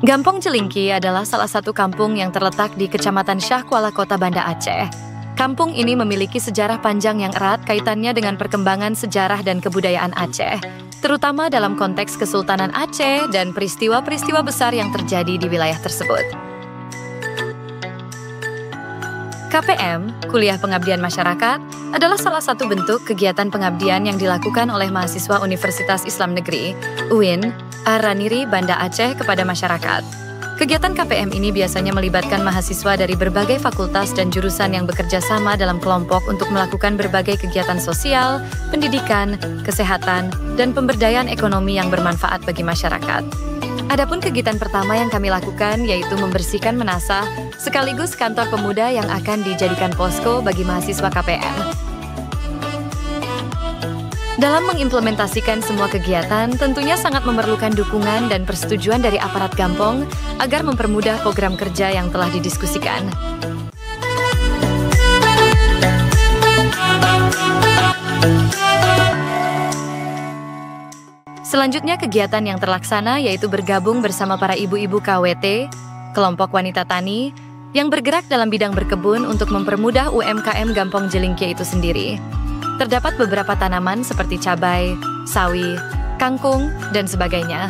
Gampong Jelingki adalah salah satu kampung yang terletak di Kecamatan Syah Kuala, Kota Banda Aceh. Kampung ini memiliki sejarah panjang yang erat kaitannya dengan perkembangan sejarah dan kebudayaan Aceh, terutama dalam konteks Kesultanan Aceh dan peristiwa-peristiwa besar yang terjadi di wilayah tersebut. KPM, Kuliah Pengabdian Masyarakat, adalah salah satu bentuk kegiatan pengabdian yang dilakukan oleh mahasiswa Universitas Islam Negeri, UIN, Ar-Raniri, Banda Aceh kepada masyarakat. Kegiatan KPM ini biasanya melibatkan mahasiswa dari berbagai fakultas dan jurusan yang bekerja sama dalam kelompok untuk melakukan berbagai kegiatan sosial, pendidikan, kesehatan, dan pemberdayaan ekonomi yang bermanfaat bagi masyarakat. Adapun kegiatan pertama yang kami lakukan yaitu membersihkan menasah sekaligus kantor pemuda yang akan dijadikan posko bagi mahasiswa KPM. Dalam mengimplementasikan semua kegiatan, tentunya sangat memerlukan dukungan dan persetujuan dari aparat Gampong agar mempermudah program kerja yang telah didiskusikan. Selanjutnya kegiatan yang terlaksana yaitu bergabung bersama para ibu-ibu KWT, kelompok wanita tani, yang bergerak dalam bidang berkebun untuk mempermudah UMKM Gampong Jelingki itu sendiri. Terdapat beberapa tanaman seperti cabai, sawi, kangkung, dan sebagainya.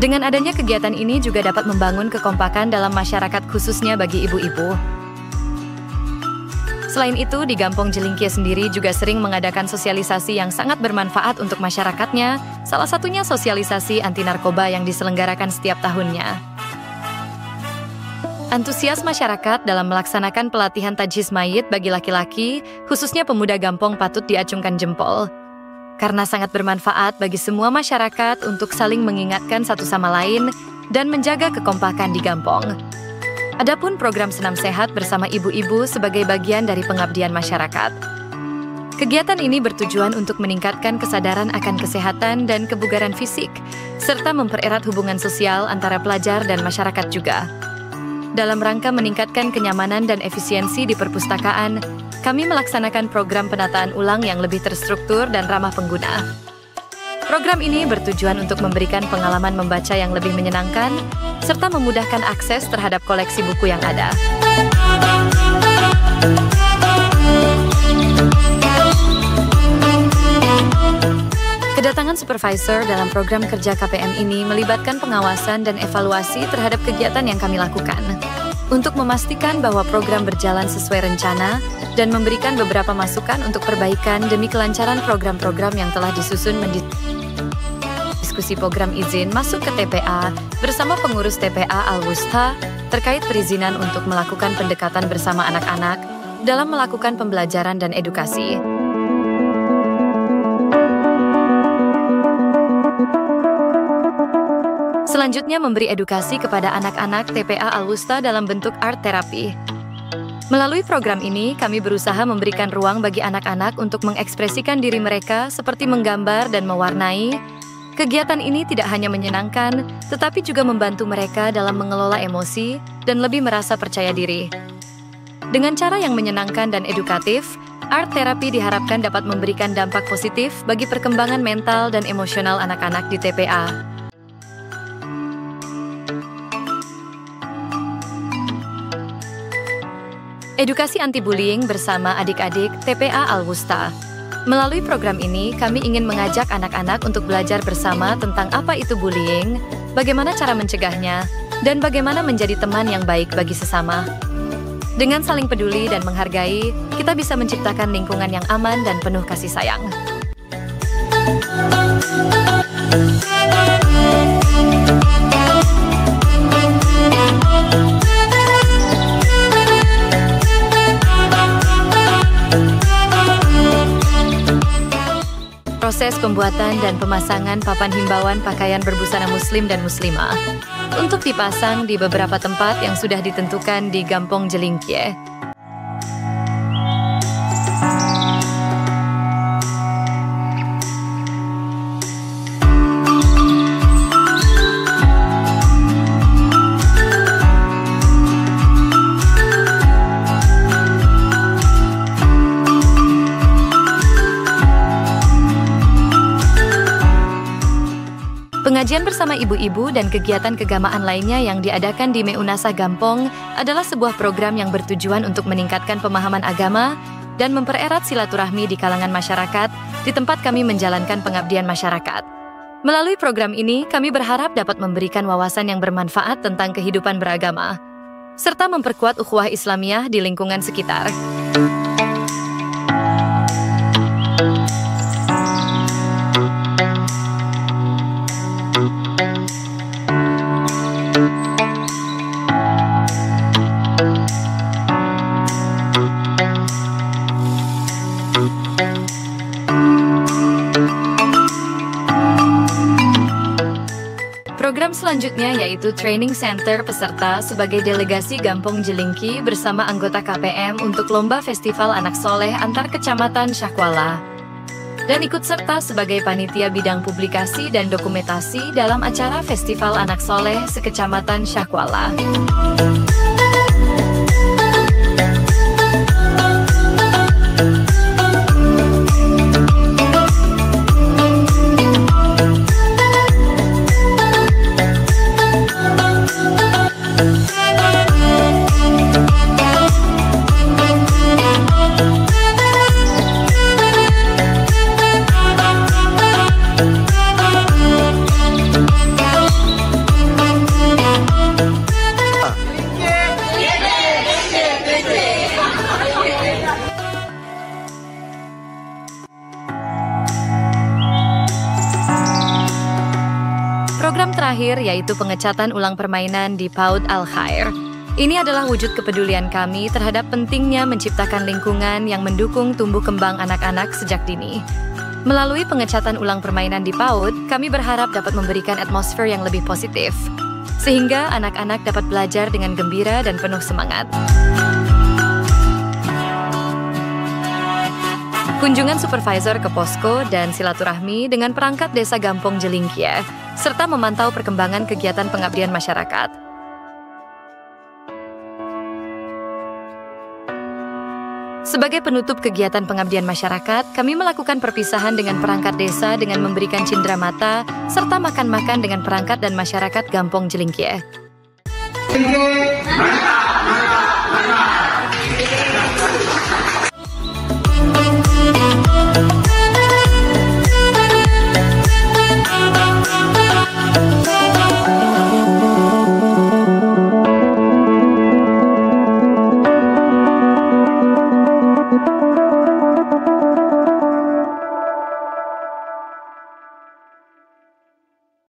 Dengan adanya kegiatan ini juga dapat membangun kekompakan dalam masyarakat khususnya bagi ibu-ibu. Selain itu, di Gampong Jelingki sendiri juga sering mengadakan sosialisasi yang sangat bermanfaat untuk masyarakatnya, salah satunya sosialisasi anti narkoba yang diselenggarakan setiap tahunnya. Antusias masyarakat dalam melaksanakan pelatihan tajhiz mayit bagi laki-laki, khususnya pemuda Gampong, patut diacungkan jempol. Karena sangat bermanfaat bagi semua masyarakat untuk saling mengingatkan satu sama lain dan menjaga kekompakan di Gampong. Adapun program senam sehat bersama ibu-ibu sebagai bagian dari pengabdian masyarakat. Kegiatan ini bertujuan untuk meningkatkan kesadaran akan kesehatan dan kebugaran fisik, serta mempererat hubungan sosial antara pelajar dan masyarakat juga. Dalam rangka meningkatkan kenyamanan dan efisiensi di perpustakaan, kami melaksanakan program penataan ulang yang lebih terstruktur dan ramah pengguna. Program ini bertujuan untuk memberikan pengalaman membaca yang lebih menyenangkan, serta memudahkan akses terhadap koleksi buku yang ada. Kedatangan supervisor dalam program kerja KPM ini melibatkan pengawasan dan evaluasi terhadap kegiatan yang kami lakukan untuk memastikan bahwa program berjalan sesuai rencana dan memberikan beberapa masukan untuk perbaikan demi kelancaran program-program yang telah disusun diskusi program izin masuk ke TPA bersama pengurus TPA Al-Wusta terkait perizinan untuk melakukan pendekatan bersama anak-anak dalam melakukan pembelajaran dan edukasi. Selanjutnya memberi edukasi kepada anak-anak TPA Al-Wusta dalam bentuk art terapi. Melalui program ini, kami berusaha memberikan ruang bagi anak-anak untuk mengekspresikan diri mereka seperti menggambar dan mewarnai. Kegiatan ini tidak hanya menyenangkan, tetapi juga membantu mereka dalam mengelola emosi dan lebih merasa percaya diri. Dengan cara yang menyenangkan dan edukatif, art terapi diharapkan dapat memberikan dampak positif bagi perkembangan mental dan emosional anak-anak di TPA. Edukasi anti-bullying bersama adik-adik TPA Al-Wusta. Melalui program ini, kami ingin mengajak anak-anak untuk belajar bersama tentang apa itu bullying, bagaimana cara mencegahnya, dan bagaimana menjadi teman yang baik bagi sesama. Dengan saling peduli dan menghargai, kita bisa menciptakan lingkungan yang aman dan penuh kasih sayang. Proses pembuatan dan pemasangan papan himbauan pakaian berbusana muslim dan muslimah untuk dipasang di beberapa tempat yang sudah ditentukan di Gampong Jelingki. Pengajian bersama ibu-ibu dan kegiatan keagamaan lainnya yang diadakan di Meunasah Gampong adalah sebuah program yang bertujuan untuk meningkatkan pemahaman agama dan mempererat silaturahmi di kalangan masyarakat di tempat kami menjalankan pengabdian masyarakat. Melalui program ini, kami berharap dapat memberikan wawasan yang bermanfaat tentang kehidupan beragama, serta memperkuat ukhuwah Islamiyah di lingkungan sekitar. Program selanjutnya yaitu Training Center peserta sebagai delegasi Gampong Jelingki bersama anggota KPM untuk Lomba Festival Anak Soleh Antar Kecamatan Syahkuala, dan ikut serta sebagai panitia bidang publikasi dan dokumentasi dalam acara Festival Anak Soleh sekecamatan Syahkuala. Program terakhir yaitu pengecatan ulang permainan di PAUD Al-Khair. Ini adalah wujud kepedulian kami terhadap pentingnya menciptakan lingkungan yang mendukung tumbuh kembang anak-anak sejak dini. Melalui pengecatan ulang permainan di PAUD, kami berharap dapat memberikan atmosfer yang lebih positif, sehingga anak-anak dapat belajar dengan gembira dan penuh semangat. Kunjungan supervisor ke posko dan silaturahmi dengan perangkat desa Gampong Jelingki, serta memantau perkembangan kegiatan pengabdian masyarakat. Sebagai penutup kegiatan pengabdian masyarakat, kami melakukan perpisahan dengan perangkat desa dengan memberikan cindera mata, serta makan-makan dengan perangkat dan masyarakat Gampong Jelingki.